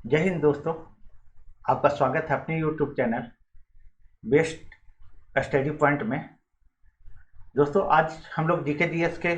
जय हिंद दोस्तों। आपका स्वागत है अपने YouTube channel best study point में। दोस्तों आज हम लोग जीके जीएस के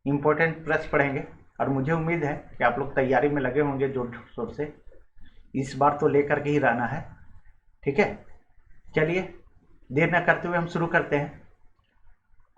इम्पोर्टेंट प्रश्न पढ़ेंगे और मुझे उम्मीद है कि आप लोग तैयारी में लगे होंगे जोर शोर से। इस बार तो लेकर के ही रहना है, ठीक है। चलिए देर न करते हुए हम शुरू करते हैं।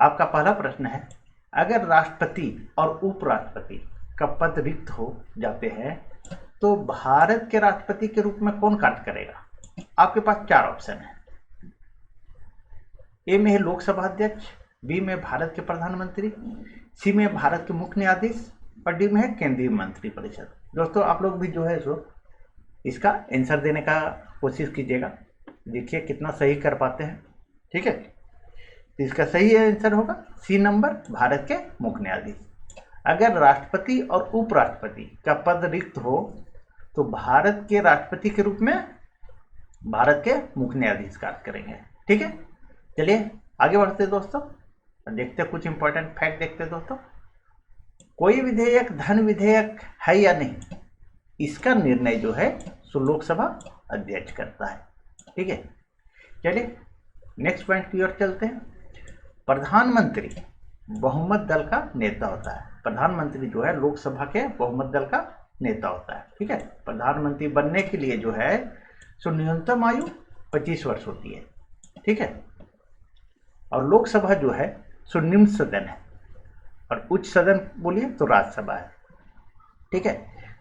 आपका पहला प्रश्न है, अगर राष्ट्रपति और उपराष्ट्रपति का पद रिक्त हो जाते हैं तो भारत के राष्ट्रपति के रूप में कौन कार्य करेगा? आपके पास चार ऑप्शन है। ए में है लोकसभा अध्यक्ष, बी में भारत के प्रधानमंत्री, सी में भारत के मुख्य न्यायाधीश और डी में है केंद्रीय मंत्रिपरिषद। दोस्तों आप लोग भी जो है सो इसका आंसर देने का कोशिश कीजिएगा, देखिए कितना सही कर पाते हैं, ठीक है। तो इसका सही आंसर होगा सी नंबर, भारत के मुख्य न्यायाधीश। अगर राष्ट्रपति और उपराष्ट्रपति का पद रिक्त हो तो भारत के राष्ट्रपति के रूप में भारत के मुख्य न्यायाधीश कार्य करेंगे, ठीक है। चलिए आगे बढ़ते दोस्तों, देखते कुछ इंपॉर्टेंट फैक्ट देखते दोस्तों। कोई विधेयक धन विधेयक है या नहीं, इसका निर्णय जो है सो लोकसभा अध्यक्ष करता है, ठीक है। चलिए नेक्स्ट पॉइंट की ओर चलते हैं। प्रधानमंत्री बहुमत दल का नेता होता है। प्रधानमंत्री जो है लोकसभा के बहुमत दल का नेता होता है, ठीक है। प्रधानमंत्री बनने के लिए जो है सो न्यूनतम आयु 25 वर्ष होती है, ठीक है। और लोकसभा जो है सो निम्न सदन है और उच्च सदन बोलिए तो राज्यसभा है, ठीक है।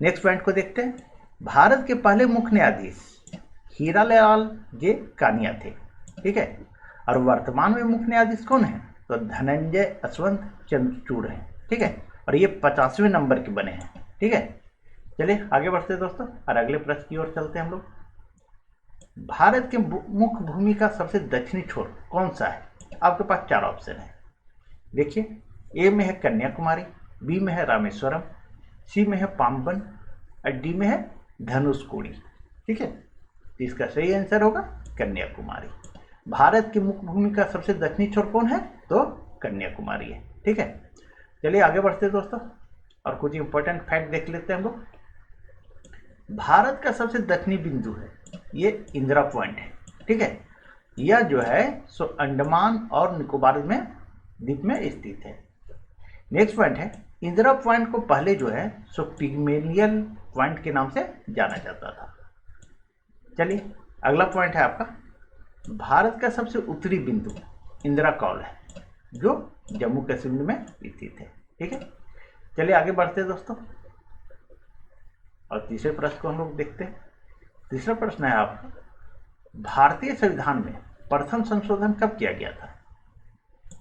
नेक्स्ट पॉइंट को देखते हैं। भारत के पहले मुख्य न्यायाधीश हीरालाल जे कानिया थे, ठीक है। और वर्तमान में मुख्य न्यायाधीश कौन है? तो धनंजय यशवंत चंद्रचूड़ हैं, ठीक है। और ये 50वें नंबर के बने हैं, ठीक है। चलिए आगे बढ़ते हैं दोस्तों और अगले प्रश्न की ओर चलते हैं हम लोग। भारत के मुख्य भूमि का सबसे दक्षिणी छोर कौन सा है? आपके पास चार ऑप्शन है, देखिए। ए में है कन्याकुमारी, बी में है रामेश्वरम, सी में है पाम्बन और डी में है धनुषकोडी, ठीक है। तो इसका सही आंसर होगा कन्याकुमारी। भारत की मुख्य भूमि का सबसे दक्षिणी छोर कौन है? तो कन्याकुमारी है, ठीक है। चलिए आगे बढ़ते हैं दोस्तों और कुछ इंपॉर्टेंट फैक्ट देख लेते हैं हम लोग। भारत का सबसे दक्षिणी बिंदु है ये इंदिरा पॉइंट है, ठीक है। यह जो है सो अंडमान और निकोबार में द्वीप में स्थित है। नेक्स्ट पॉइंट है, इंदिरा पॉइंट को पहले जो है सो पिग्मेलियन पॉइंट के नाम से जाना जाता था। चलिए अगला पॉइंट है आपका, भारत का सबसे उत्तरी बिंदु इंदिरा कौल है जो जम्मू कश्मीर में स्थित है, ठीक है। चलिए आगे बढ़ते हैं दोस्तों और तीसरे प्रश्न को हम लोग देखते हैं। तीसरा प्रश्न है आपका, भारतीय संविधान में प्रथम संशोधन कब किया गया था?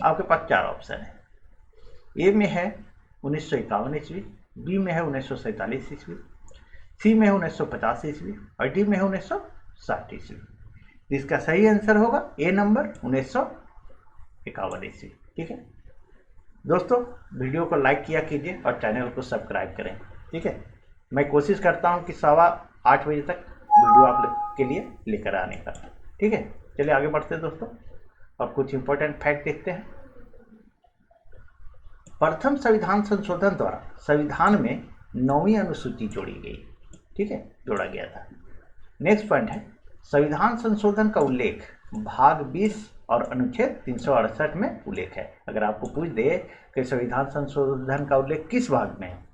आपके पास चार ऑप्शन है। ए में है 1951 ईस्वी, बी में है 1947 ईस्वी, सी में है 1950 ईस्वी और डी में है 1960 ईस्वी। इसका सही आंसर होगा ए नंबर 1951 ईस्वी, ठीक है। दोस्तों वीडियो को लाइक किया कीजिए और चैनल को सब्सक्राइब करें, ठीक है। मैं कोशिश करता हूं कि 8:15 बजे तक वीडियो आप लोग के लिए लेकर आने का, ठीक है। चलिए आगे बढ़ते हैं दोस्तों और कुछ इंपॉर्टेंट फैक्ट देखते हैं। प्रथम संविधान संशोधन द्वारा संविधान में 9वीं अनुसूची जोड़ी गई, ठीक है, जोड़ा गया था। नेक्स्ट पॉइंट है, संविधान संशोधन का उल्लेख भाग 20 और अनुच्छेद 368 में उल्लेख है। अगर आपको पूछ दे कि संविधान संशोधन का उल्लेख किस भाग में है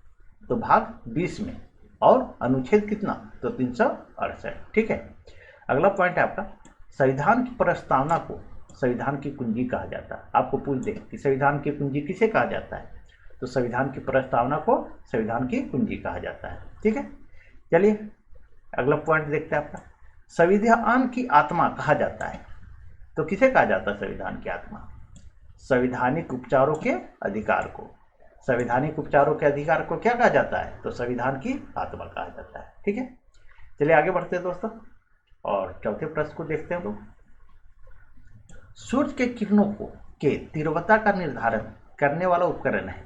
तो भाग 20 में और अनुच्छेद कितना? तो 368, ठीक है। अगला पॉइंट है आपका, संविधान की प्रस्तावना को संविधान की कुंजी कहा जाता है। आपको पूछ दे कि संविधान की कुंजी किसे कहा जाता है तो संविधान की प्रस्तावना को संविधान की कुंजी कहा जाता है, ठीक है। चलिए अगला पॉइंट देखते हैं आपका, संविधान की आत्मा कहा जाता है तो किसे कहा जाता है संविधान की आत्मा? संवैधानिक उपचारों के अधिकार को। संवैधानिक उपचारों के अधिकार को क्या कहा जाता है? तो संविधान की आत्मा कहा जाता है, ठीक है। चलिए आगे बढ़ते हैं दोस्तों और चौथे प्रश्न को देखते हैं लोग। सूर्य के किरणों के तीव्रता का निर्धारण करने वाला उपकरण है।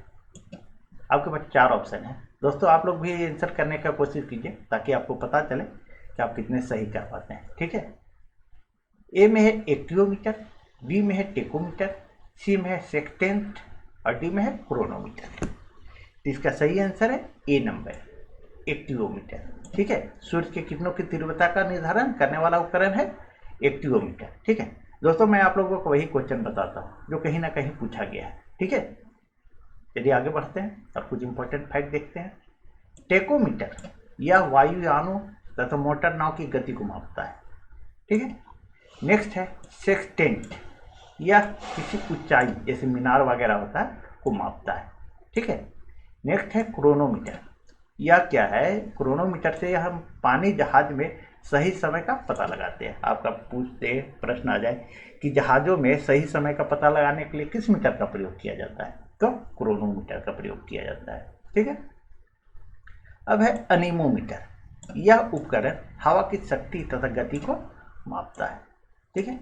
आपके पास चार ऑप्शन है दोस्तों, आप लोग भी आंसर करने का कोशिश कीजिए ताकि आपको पता चले कि आप कितने सही कर पाते हैं, ठीक है। ए में है एक्टियोमीटर, बी में है टेकोमीटर, सी में है सेक्टेंट और डी में है क्रोनोमीटर। तो इसका सही आंसर है ए नंबर, एक्टिवोमीटर। ठीक है, सूर्य के किरणों की तीव्रता का निर्धारण करने वाला उपकरण है एक्टिवोमीटर। ठीक है दोस्तों, मैं आप लोगों को वही क्वेश्चन बताता हूँ जो कहीं ना कहीं पूछा गया है। ठीक है, चलिए आगे बढ़ते हैं और कुछ इंपॉर्टेंट फैक्ट देखते हैं। टेकोमीटर यह वायुयानों तथा मोटर नाव की गति को मापता है। ठीक है, नेक्स्ट है सेक्सटेंट, यह किसी ऊंचाई जैसे मीनार वगैरह होता है को मापता है। ठीक है, नेक्स्ट है क्रोनोमीटर, यह क्या है, क्रोनोमीटर से हम पानी जहाज में सही समय का पता लगाते हैं। आपका पूछते प्रश्न आ जाए कि जहाज़ों में सही समय का पता लगाने के लिए किस मीटर का प्रयोग किया जाता है, तो क्रोनोमीटर का प्रयोग किया जाता है। ठीक है, अब है अनीमोमीटर, यह उपकरण हवा की शक्ति तथा गति को मापता है। ठीक है,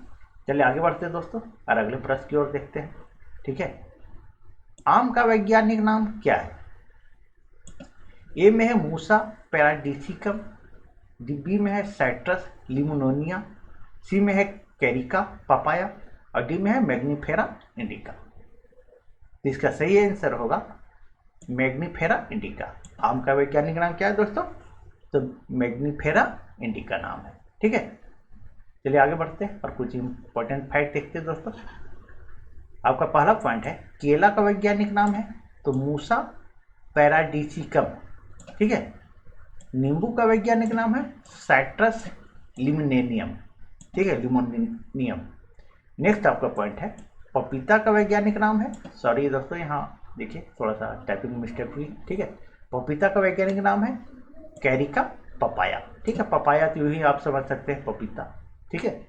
चलिए आगे बढ़ते हैं दोस्तों और अगले प्रश्न की ओर देखते हैं। ठीक है, आम का वैज्ञानिक नाम क्या है? ए में है मूसा पैराडिसिकम, बी में है साइट्रस लिमोनिया, सी में है कैरिका पपाया और डी में है मैग्नीफेरा इंडिका। तो इसका सही आंसर होगा मैग्नीफेरा इंडिका। आम का वैज्ञानिक नाम क्या है दोस्तों? तो मैग्नीफेरा इंडिका नाम है। ठीक है, चलिए आगे बढ़ते हैं और कुछ इंपॉर्टेंट फैक्ट देखते हैं दोस्तों। आपका पहला पॉइंट है केला का वैज्ञानिक नाम है तो मूसा पैराडिसिकम। ठीक है, नींबू का वैज्ञानिक नाम है साइट्रस लिमोनियम। ठीक है, लिमोनियम। नेक्स्ट आपका पॉइंट है पपीता का वैज्ञानिक नाम है, सॉरी दोस्तों यहाँ देखिए थोड़ा सा टाइपिंग मिस्टेक हुई। ठीक है, पपीता का वैज्ञानिक नाम है कैरिका पपाया। ठीक है, पपाया तो ही आप समझ सकते हैं पपीता। ठीक है,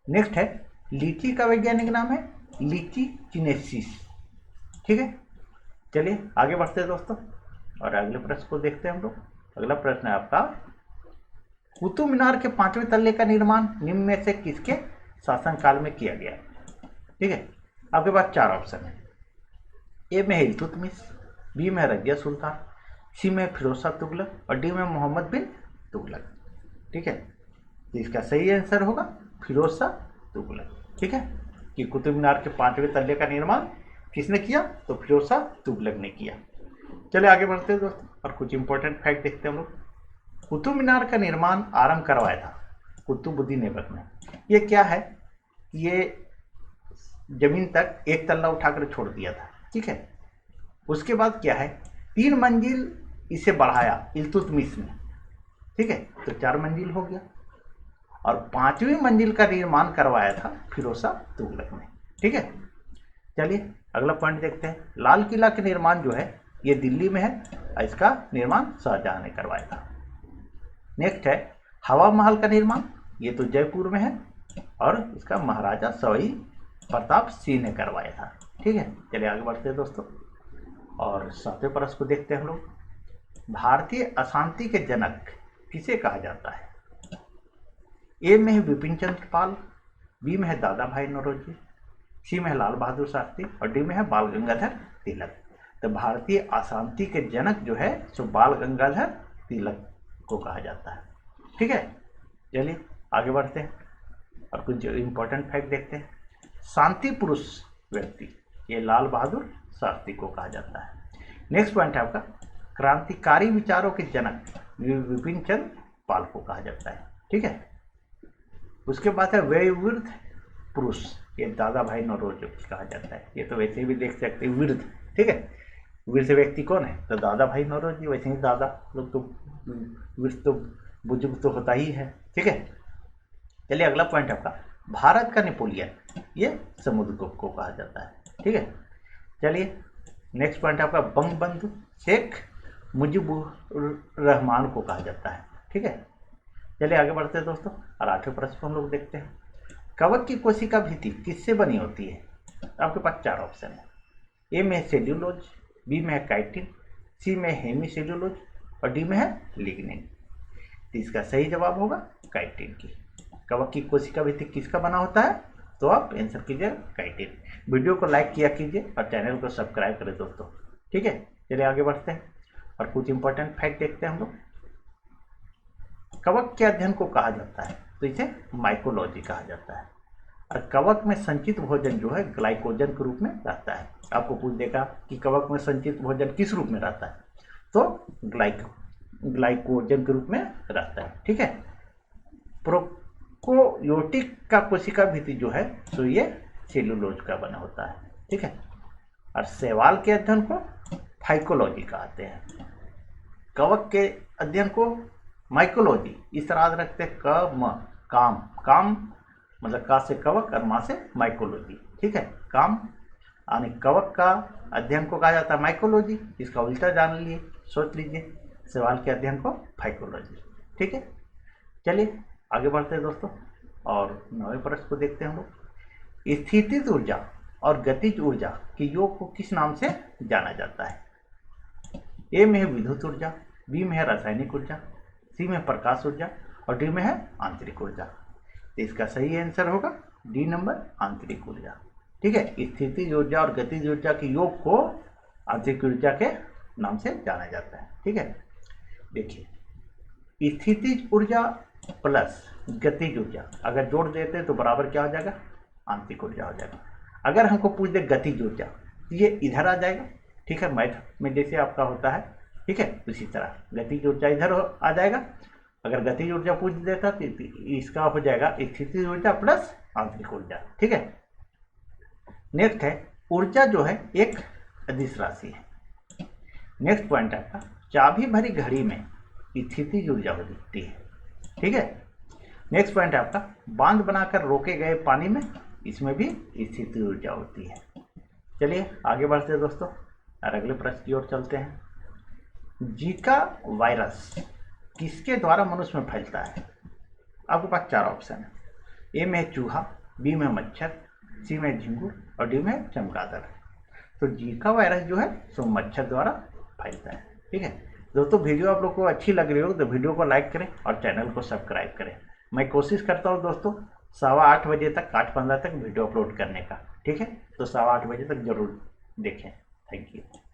नेक्स्ट है लीची का वैज्ञानिक नाम है लीची चिनेसिस। ठीक है, चलिए आगे बढ़ते हैं दोस्तों और अगले प्रश्न को देखते हैं हम लोग। अगला प्रश्न है आपका कुतुब मीनार के 5वें तल्ले का निर्माण निम्न में से किसके शासनकाल में किया गया? ठीक है, आपके पास 4 ऑप्शन है। ए में है इल्तुतमिश, बी में है रजिया सुल्तान, सी में फिरोज शाह तुगलक और डी में मोहम्मद बिन तुगलक। ठीक है, तो इसका सही आंसर होगा फिरोज शाह तुगलक। ठीक है, कि कुतुब मीनार के 5वें तल्ले का निर्माण किसने किया? तो फिरोज शाह तुगलक ने किया। चलिए आगे बढ़ते हैं दोस्तों और कुछ इंपॉर्टेंट फैक्ट देखते हैं हम लोग। कुतुब मीनार का निर्माण आरंभ करवाया था कुतुबुद्दीन ऐबक ने। ये क्या है, ये जमीन तक एक तल्ला उठाकर छोड़ दिया था। ठीक है, उसके बाद क्या है 3 मंजिल इसे बढ़ाया इल्तुतमिश ने। ठीक है, तो 4 मंजिल हो गया और 5वीं मंजिल का निर्माण करवाया था फिरोज शाह तुगलक ने। ठीक है, चलिए अगला पॉइंट देखते हैं। लाल किला का निर्माण जो है ये दिल्ली में है और इसका निर्माण शाहजहां ने करवाया था। नेक्स्ट है हवा महल का निर्माण, ये तो जयपुर में है और इसका महाराजा सवाई प्रताप सिंह ने करवाया था। ठीक है, चलिए आगे बढ़ते हैं दोस्तों और 7वें प्रश्न को देखते हैं हम लोग। भारतीय अशांति के जनक किसे कहा जाता है? ए में है विपिन चंद्र पाल, बी में है दादा भाई नौरोजी, सी में है लाल बहादुर शास्त्री और डी में है बाल गंगाधर तिलक। तो भारतीय अशांति के जनक जो है सो बाल गंगाधर तिलक को कहा जाता है। ठीक है, चलिए आगे बढ़ते हैं और कुछ इंपॉर्टेंट फैक्ट देखते हैं। शांति पुरुष व्यक्ति ये लाल बहादुर शास्त्री को कहा जाता है। नेक्स्ट पॉइंट है आपका क्रांतिकारी विचारों के जनक विपिन चंद्र पाल को कहा जाता है। ठीक है, उसके बाद है वयोवृद्ध पुरुष, ये दादा भाई नौरोजी कहा जाता है। ये तो वैसे भी देख सकते हैं वृद्ध। ठीक है, वृद्ध व्यक्ति कौन है? तो दादा भाई नौरोजी। वैसे ही दादा लोग तो वृद्ध तो बुजुर्ग तो होता ही है। ठीक है, चलिए अगला पॉइंट आपका भारत का नेपोलियन, ये समुद्रगुप्त को कहा जाता है। ठीक है, चलिए नेक्स्ट पॉइंट आपका बंगबंधु शेख मुजीबुर रहमान को कहा जाता है। ठीक है, चलिए आगे बढ़ते हैं दोस्तों और 8वें प्रश्न को हम लोग देखते हैं। कवक की कोशिका भित्ति किससे बनी होती है? आपके पास 4 ऑप्शन है। ए में है सेल्यूलोज, बी में है काइटिन, सी में हेमी सेल्यूलोज और डी में है लिग्निन। तो इसका सही जवाब होगा काइटिन की। कवक की कोशिका भित्ति किसका बना होता है? तो आप आंसर कीजिए काइटिन। वीडियो को लाइक किया कीजिए और चैनल को सब्सक्राइब करें दोस्तों। ठीक है, चलिए आगे बढ़ते हैं और कुछ इंपॉर्टेंट फैक्ट देखते हैं हम लोग। कवक के अध्ययन को कहा जाता है तो इसे माइकोलॉजी कहा जाता है। और कवक में संचित भोजन जो है ग्लाइकोजन के रूप में रहता है। आपको पूछ देगा कि कवक में संचित भोजन किस रूप में रहता है, तो ग्लाइकोजन के रूप में रहता है। ठीक है, प्रोकोयोटिक का कोशिका भित्ति जो है तो ये सेलुलोज का बना होता है। ठीक है, और शैवाल के अध्ययन को फाइकोलॉजी कहते हैं, कवक के अध्ययन को माइकोलॉजी। इस तरह याद रखते हैं, काम मतलब का से कवक और माँ से माइकोलॉजी। ठीक है, काम यानी कवक का अध्ययन को कहा जाता है माइकोलॉजी, इसका उल्टा जान लिए, सोच लीजिए, शैवाल के अध्ययन को फाइकोलॉजी। ठीक है, चलिए आगे बढ़ते हैं दोस्तों, और 9वें प्रश्न को देखते हैं हम लोग। स्थितिज ऊर्जा और गतिज ऊर्जा के योग को किस नाम से जाना जाता है? ए में है विद्युत ऊर्जा, बी में है रासायनिक ऊर्जा, सी में प्रकाश ऊर्जा और डी में है आंतरिक ऊर्जा। तो इसका सही आंसर होगा डी नंबर, आंतरिक ऊर्जा। ठीक है, स्थितिज ऊर्जा और गतिज ऊर्जा के योग को आंतरिक ऊर्जा के नाम से जाना जाता है। ठीक है, देखिए, स्थितिज ऊर्जा प्लस गतिज ऊर्जा अगर जोड़ देते हैं तो बराबर क्या हो जाएगा? आंतरिक ऊर्जा हो जाएगा। अगर हमको पूछ दे गतिज ऊर्जा, ये इधर आ जाएगा। ठीक है, मैथ में जैसे आपका होता है, ठीक है, उसी तरह गतिज ऊर्जा इधर आ जाएगा। अगर गतिज ऊर्जा पूछ देता तो इसका हो जाएगा स्थितिज ऊर्जा प्लस आंतरिक ऊर्जा। ठीक है, नेक्स्ट है ऊर्जा जो है एक अदिश राशि है। नेक्स्ट पॉइंट आपका, चाबी भरी घड़ी में स्थितिज ऊर्जा दिखती है। ठीक है, नेक्स्ट पॉइंट आपका, बांध बनाकर रोके गए पानी में, इसमें भी स्थितिज ऊर्जा होती है। चलिए आगे बढ़ते हैं दोस्तों और अगले प्रश्न की ओर चलते हैं। जीका वायरस किसके द्वारा मनुष्य में फैलता है? आपके पास 4 ऑप्शन है। ए में चूहा, बी में मच्छर, सी में झिंगुर और डी में चमगादड़। तो जीका वायरस जो है सो मच्छर द्वारा फैलता है। ठीक है दोस्तों, वीडियो आप लोग को अच्छी लग रही हो तो वीडियो को लाइक करें और चैनल को सब्सक्राइब करें। मैं कोशिश करता हूँ दोस्तों 8:15 बजे तक, 8:15 तक वीडियो अपलोड करने का। ठीक है, तो 8:15 बजे तक जरूर देखें। Thank you.